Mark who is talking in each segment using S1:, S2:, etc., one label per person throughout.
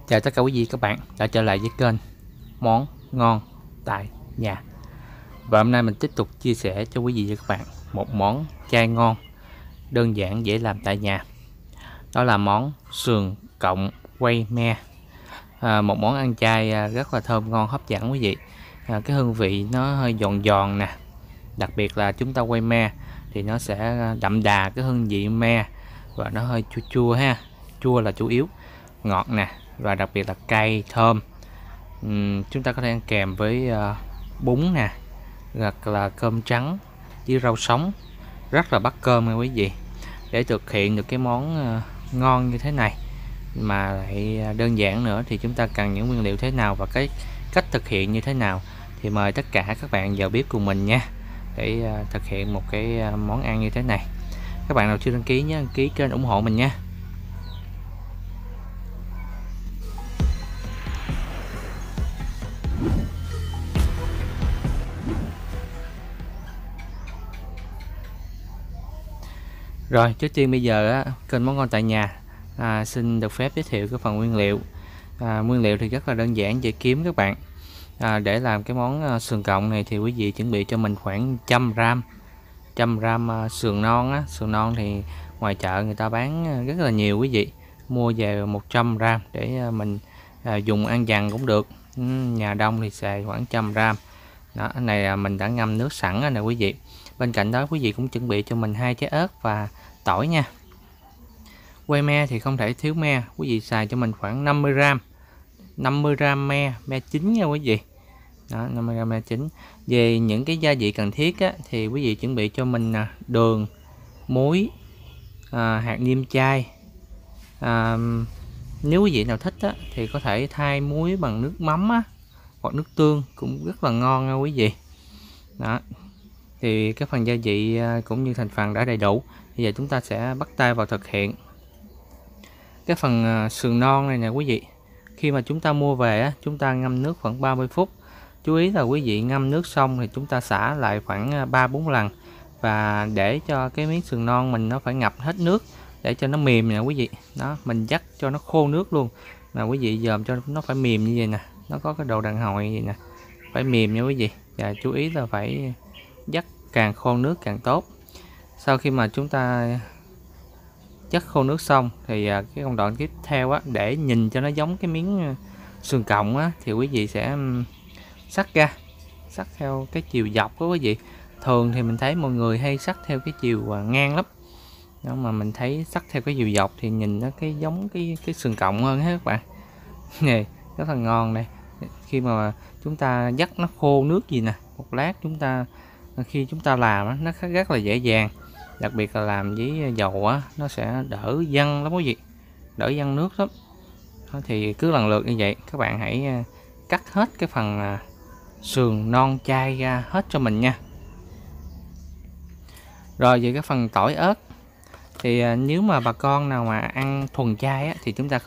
S1: Chào tất cả quý vị các bạn đã trở lại với kênh Món Ngon Tại Nhà. Và hôm nay mình tiếp tục chia sẻ cho quý vị và các bạn một món chay ngon, đơn giản dễ làm tại nhà. Đó là món sườn cộng quay me. Một món ăn chay rất là thơm ngon, hấp dẫn quý vị. Cái hương vị nó hơi giòn giòn nè. Đặc biệt là chúng ta quay me thì nó sẽ đậm đà cái hương vị me, và nó hơi chua chua ha. Chua là chủ yếu, ngọt nè, và đặc biệt là cay thơm. Chúng ta có thể ăn kèm với bún nè, hoặc là cơm trắng với rau sống, rất là bắt cơm nha quý vị. Để thực hiện được cái món ngon như thế này mà lại đơn giản nữa thì chúng ta cần những nguyên liệu thế nào và cái cách thực hiện như thế nào, thì mời tất cả các bạn vào bếp cùng mình nha, để thực hiện một cái món ăn như thế này. Các bạn nào chưa đăng ký nhé, đăng ký kênh ủng hộ mình nha. Rồi, trước tiên bây giờ kênh Món Ngon Tại Nhà xin được phép giới thiệu cái phần nguyên liệu. Nguyên liệu thì rất là đơn giản, dễ kiếm các bạn. Để làm cái món sườn cộng này thì quý vị chuẩn bị cho mình khoảng 100 gram sườn non á. Sườn non thì ngoài chợ người ta bán rất là nhiều quý vị. Mua về 100 gram để mình dùng ăn dần cũng được. Nhà đông thì xài khoảng 100 gram. Đó, cái này là mình đã ngâm nước sẵn rồi nè quý vị. Bên cạnh đó quý vị cũng chuẩn bị cho mình 2 trái ớt và tỏi nha. Quay me thì không thể thiếu me, quý vị xài cho mình khoảng 50 gram me chín nha quý vị. Đó, 50 gram me chín. Về những cái gia vị cần thiết thì quý vị chuẩn bị cho mình đường, muối, hạt nêm chay. Nếu quý vị nào thích thì có thể thay muối bằng nước mắm hoặc nước tương cũng rất là ngon nha quý vị. Đó, thì các phần gia vị cũng như thành phần đã đầy đủ. Bây giờ chúng ta sẽ bắt tay vào thực hiện. Cái phần sườn non này nè quý vị, khi mà chúng ta mua về chúng ta ngâm nước khoảng 30 phút. Chú ý là quý vị ngâm nước xong thì chúng ta xả lại khoảng 3-4 lần, và để cho cái miếng sườn non mình nó phải ngập hết nước để cho nó mềm nè quý vị. Đó, mình dắt cho nó khô nước luôn là quý vị, dòm cho nó phải mềm như vậy nè, nó có cái độ đàn hồi vậy nè, phải mềm nha quý vị. Và chú ý là phải dắt càng khô nước càng tốt. Sau khi mà chúng ta dắt khô nước xong thì cái công đoạn tiếp theo để nhìn cho nó giống cái miếng sườn cộng thì quý vị sẽ cắt ra, cắt theo cái chiều dọc đó quý vị. Thường thì mình thấy mọi người hay cắt theo cái chiều ngang lắm, đó mà mình thấy cắt theo cái chiều dọc thì nhìn nó cái giống cái sườn cộng hơn ha các bạn. Nè, rất là ngon này. Khi mà chúng ta dắt nó khô nước gì nè, một lát khi chúng ta làm nó rất là dễ dàng. Đặc biệt là làm với dầu nó sẽ đỡ văng lắm quý vị, đỡ văng nước lắm. Đó, thì cứ lần lượt như vậy, các bạn hãy cắt hết cái phần sườn non chay ra hết cho mình nha. Rồi về cái phần tỏi ớt thì nếu mà bà con nào mà ăn thuần chay thì chúng ta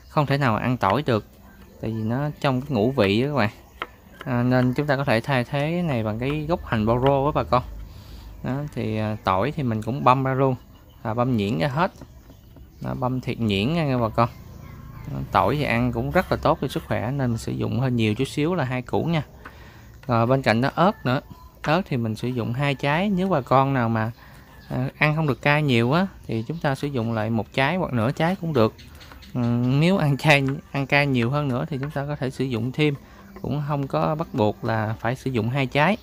S1: không thể nào ăn tỏi được, tại vì nó trong cái ngũ vị đó các bạn. Nên chúng ta có thể thay thế này bằng cái gốc hành bao rô với bà con. Đó, thì tỏi thì mình cũng băm ra luôn, băm nhuyễn ra hết. Đó, băm thiệt nhuyễn nha bà con. Đó, tỏi thì ăn cũng rất là tốt cho sức khỏe nên mình sử dụng hơi nhiều chút xíu là 2 củ nha. Rồi bên cạnh đó ớt nữa. Ớt thì mình sử dụng 2 trái. Nếu bà con nào mà ăn không được cay nhiều thì chúng ta sử dụng lại 1 trái hoặc nửa trái cũng được. Nếu ăn cay nhiều hơn nữa thì chúng ta có thể sử dụng thêm, cũng không có bắt buộc là phải sử dụng 2 trái.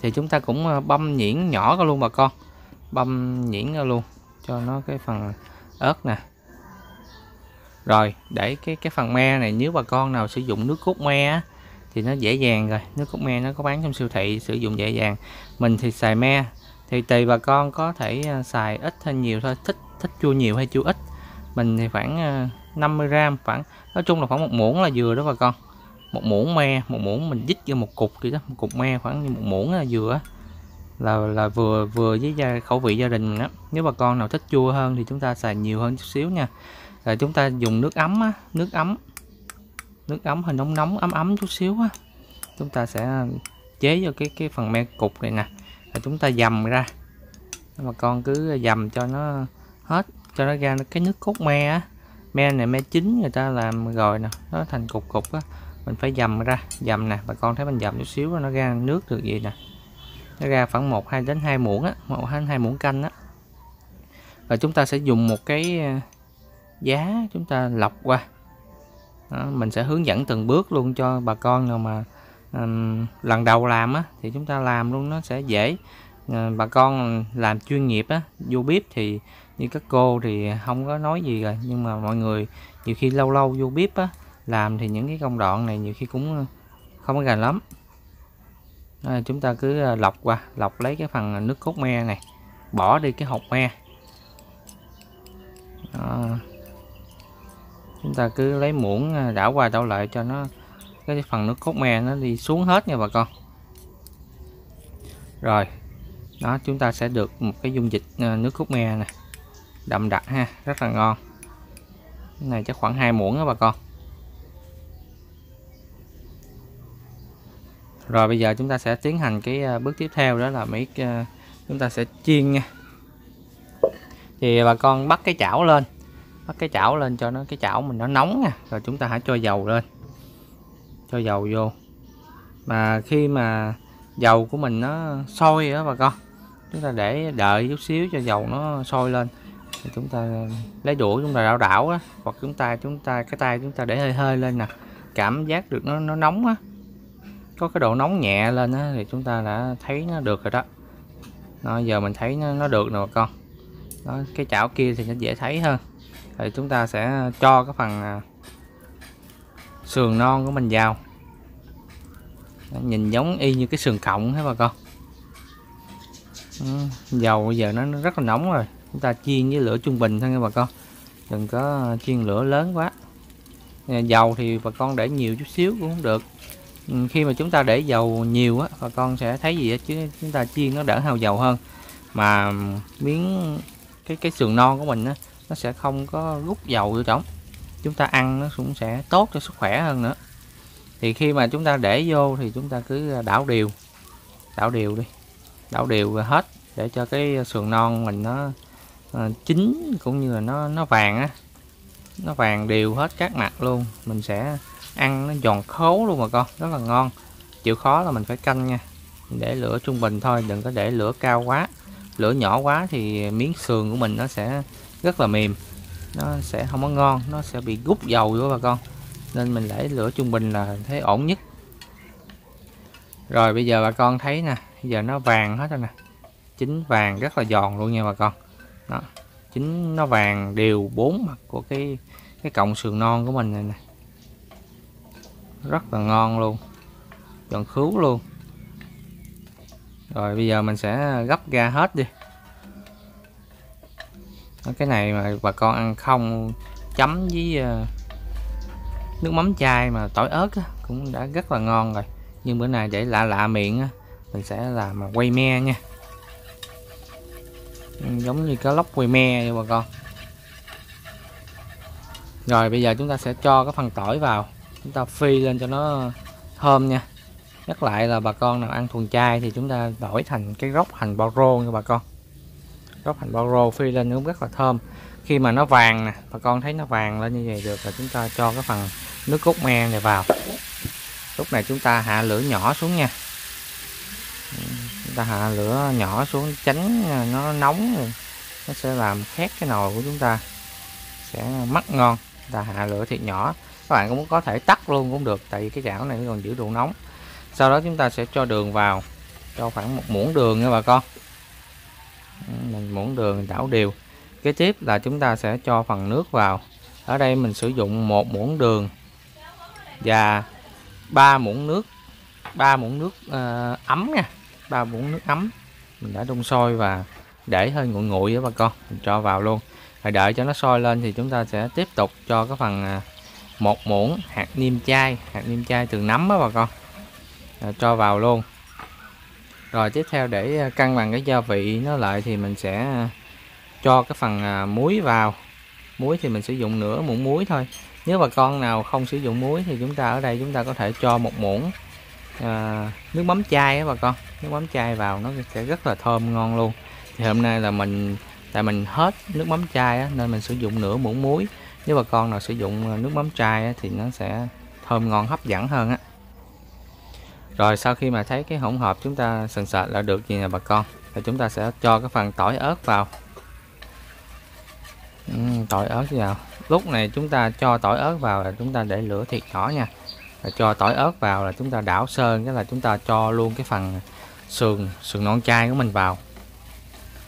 S1: Thì chúng ta cũng băm nhuyễn nhỏ ra luôn bà con, băm nhuyễn ra luôn cho nó cái phần ớt nè. Rồi để cái phần me này, nếu bà con nào sử dụng nước cốt me thì nó dễ dàng rồi. Nước cốt me nó có bán trong siêu thị, sử dụng dễ dàng. Mình thì xài me thì tùy bà con, có thể xài ít hay nhiều thôi, thích chua nhiều hay chua ít. Mình thì khoảng 50 gram, nói chung là khoảng 1 muỗng là vừa đó bà con. 1 muỗng me, 1 muỗng mình dít vô 1 cục vậy đó, 1 cục me khoảng như 1 muỗng là vừa là vừa với khẩu vị gia đình mình á. Nếu bà con nào thích chua hơn thì chúng ta xài nhiều hơn chút xíu nha. Rồi chúng ta dùng nước ấm nước ấm hơi nóng ấm chút xíu chúng ta sẽ chế vô cái phần me cục này nè, rồi chúng ta dầm ra. Bà con cứ dầm cho nó hết, cho nó ra cái nước cốt me Me này me chín người ta làm rồi nè, nó thành cục cục á, mình phải dầm ra, dầm nè, bà con thấy mình dầm chút xíu nó ra nước được gì nè, nó ra khoảng 1 đến 2 muỗng á, 1 đến 2 muỗng canh á. Và chúng ta sẽ dùng một cái giá chúng ta lọc qua. Đó, mình sẽ hướng dẫn từng bước luôn cho bà con nào mà lần đầu làm á, thì chúng ta làm luôn nó sẽ dễ. Bà con làm chuyên nghiệp á, vô bếp thì như các cô thì không có nói gì rồi, nhưng mà mọi người nhiều khi lâu lâu vô bếp á làm thì những cái công đoạn này nhiều khi cũng không có gần lắm. Chúng ta cứ lọc qua, lọc lấy cái phần nước cốt me này, bỏ đi cái hột me. Chúng ta cứ lấy muỗng đảo qua đảo lại cho nó cái phần nước cốt me nó đi xuống hết nha bà con. Rồi đó, chúng ta sẽ được một cái dung dịch nước cốt me này đậm đặc ha, rất là ngon. Cái này chắc khoảng 2 muỗng đó bà con. Rồi bây giờ chúng ta sẽ tiến hành cái bước tiếp theo, đó là chúng ta sẽ chiên nha. Thì bà con bắt cái chảo lên, cho nó cái chảo mình nó nóng nha, rồi chúng ta hãy cho dầu lên, cho dầu vô. Mà khi mà dầu của mình nó sôi đó bà con, chúng ta để đợi chút xíu cho dầu nó sôi lên, thì chúng ta lấy đũa chúng ta đảo đảo á, hoặc cái tay chúng ta để hơi hơi lên nè, cảm giác được nó nóng á, có cái độ nóng nhẹ lên á, thì chúng ta đã thấy nó được rồi đó. Đó, giờ mình thấy nó được rồi bà con. Đó, cái chảo kia thì nó dễ thấy hơn. Thì chúng ta sẽ cho cái phần sườn non của mình vào. Đó, nhìn giống y như cái sườn cọng hết bà con. Dầu bây giờ nó rất là nóng rồi, chúng ta chiên với lửa trung bình thôi nha bà con, đừng có chiên lửa lớn quá. Dầu thì bà con để nhiều chút xíu cũng không được. Khi mà chúng ta để dầu nhiều á, bà con sẽ thấy gì á, chứ chúng ta chiên nó đỡ hao dầu hơn, mà miếng cái sườn non của mình á, nó sẽ không có rút dầu vô trong, chúng ta ăn nó cũng sẽ tốt cho sức khỏe hơn nữa. Thì khi mà chúng ta để vô thì chúng ta cứ đảo đều đi, đảo đều hết để cho cái sườn non mình nó chín, cũng như là nó vàng á, nó vàng đều hết các mặt luôn. Mình sẽ ăn nó giòn khấu luôn bà con, rất là ngon. Chịu khó là mình phải canh nha, mình để lửa trung bình thôi, đừng có để lửa cao quá. Lửa nhỏ quá thì miếng sườn của mình nó sẽ rất là mềm, nó sẽ không có ngon, nó sẽ bị rút dầu của bà con. Nên mình để lửa trung bình là thấy ổn nhất. Rồi bây giờ bà con thấy nè, bây giờ nó vàng hết rồi nè, chín vàng rất là giòn luôn nha bà con. Đó, chín nó vàng đều 4 mặt của cái cọng sườn non của mình này nè, rất là ngon luôn, giòn khứu luôn. Rồi bây giờ mình sẽ gấp ra hết đi. Cái này mà bà con ăn không chấm với nước mắm chai mà tỏi ớt á, cũng đã rất là ngon rồi. Nhưng bữa nay để lạ miệng á, mình sẽ làm quay me nha, giống như cá lóc quay me nha bà con. Rồi bây giờ chúng ta sẽ cho cái phần tỏi vào, chúng ta phi lên cho nó thơm nha. Nhắc lại là bà con nào ăn thuần chay thì chúng ta đổi thành cái gốc hành bao rô nha bà con. Gốc hành bao rô phi lên cũng rất là thơm. Khi mà nó vàng nè, bà con thấy nó vàng lên như vậy được là chúng ta cho cái phần nước cốt me này vào. Lúc này chúng ta hạ lửa nhỏ xuống nha. Chúng ta hạ lửa nhỏ xuống tránh nó nóng rồi nó sẽ làm khét cái nồi của chúng ta, sẽ mất ngon. Ta hạ lửa thiệt nhỏ, các bạn cũng có thể tắt luôn cũng được, tại vì cái chảo này nó còn giữ độ nóng. Sau đó chúng ta sẽ cho đường vào, cho khoảng 1 muỗng đường nha bà con. Mình muỗng đường đảo đều. Kế tiếp là chúng ta sẽ cho phần nước vào. Ở đây mình sử dụng 1 muỗng đường và 3 muỗng nước, ấm nha, 3 muỗng nước ấm mình đã đun sôi và để hơi nguội nguội đó bà con, mình cho vào luôn. Rồi đợi cho nó sôi lên thì chúng ta sẽ tiếp tục cho cái phần 1 muỗng hạt nêm chai từ nấm đó bà con, cho vào luôn. Rồi tiếp theo để cân bằng cái gia vị nó lại thì mình sẽ cho cái phần muối vào. Muối thì mình sử dụng nửa muỗng muối thôi. Nếu bà con nào không sử dụng muối thì chúng ta ở đây chúng ta có thể cho 1 muỗng nước mắm chai á bà con, nước mắm chai vào nó sẽ rất là thơm ngon luôn. Thì hôm nay là tại mình hết nước mắm chai á, nên mình sử dụng nửa muỗng muối Nếu bà con nào sử dụng nước mắm chai á, thì nó sẽ thơm ngon hấp dẫn hơn á. Rồi sau khi mà thấy cái hỗn hợp chúng ta sần sệt là được gì nè bà con, thì chúng ta sẽ cho cái phần tỏi ớt vào. Tỏi ớt vào. Lúc này chúng ta cho tỏi ớt vào là chúng ta để lửa thiệt nhỏ nha. Rồi cho tỏi ớt vào là chúng ta đảo sơn, cái là chúng ta cho luôn cái phần sườn non chai của mình vào.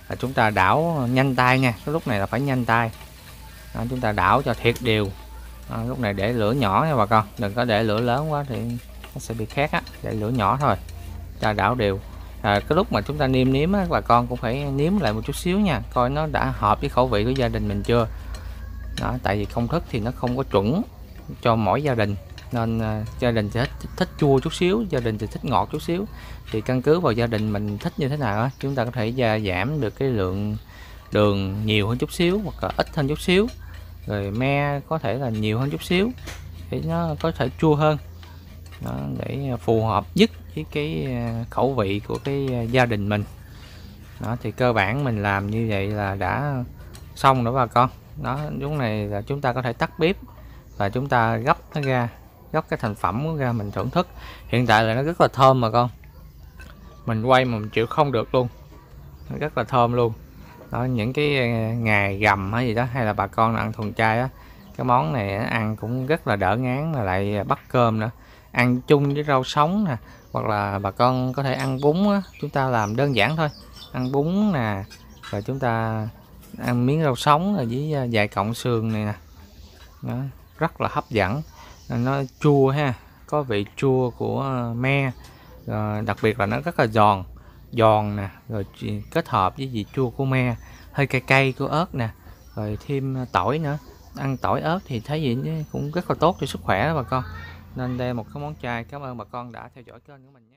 S1: Là chúng ta đảo nhanh tay nha, cái lúc này là phải nhanh tay. Đó, chúng ta đảo cho thiệt đều. Đó, lúc này để lửa nhỏ nha bà con, đừng có để lửa lớn quá thì nó sẽ bị khét á, để lửa nhỏ thôi. Ta đảo đều. Cái lúc mà chúng ta nêm á, bà con cũng phải nếm lại một chút xíu nha, coi nó đã hợp với khẩu vị của gia đình mình chưa. Đó, tại vì công thức thì nó không có chuẩn cho mỗi gia đình, nên gia đình sẽ thích chua chút xíu, gia đình thì thích ngọt chút xíu, thì căn cứ vào gia đình mình thích như thế nào á, chúng ta có thể giảm được cái lượng đường nhiều hơn chút xíu hoặc là ít hơn chút xíu, rồi me có thể là nhiều hơn chút xíu để nó có thể chua hơn. Đó, để phù hợp nhất với cái khẩu vị của cái gia đình mình. Đó thì cơ bản mình làm như vậy là đã xong rồi bà con. Đó, lúc này là chúng ta có thể tắt bếp và chúng ta gấp nó ra, gấp cái thành phẩm ra mình thưởng thức. Hiện tại là nó rất là thơm mà con, mình quay mà mình chịu không được luôn, nó rất là thơm luôn. Đó, những cái ngày rằm hay gì đó, hay là bà con ăn thuần chay á, cái món này ăn cũng rất là đỡ ngán, mà lại bắt cơm nữa, ăn chung với rau sống nè, hoặc là bà con có thể ăn bún á, chúng ta làm đơn giản thôi, ăn bún nè, rồi chúng ta ăn miếng rau sống rồi với vài cọng sườn này nè. Đó, rất là hấp dẫn, nó chua ha, có vị chua của me, rồi đặc biệt là nó rất là giòn nè, rồi kết hợp với vị chua của me, hơi cay cay của ớt nè, rồi thêm tỏi nữa. Ăn tỏi ớt thì thấy gì cũng rất là tốt cho sức khỏe đó bà con, nên đây là một cái món chay. Cảm ơn bà con đã theo dõi kênh của mình nhé.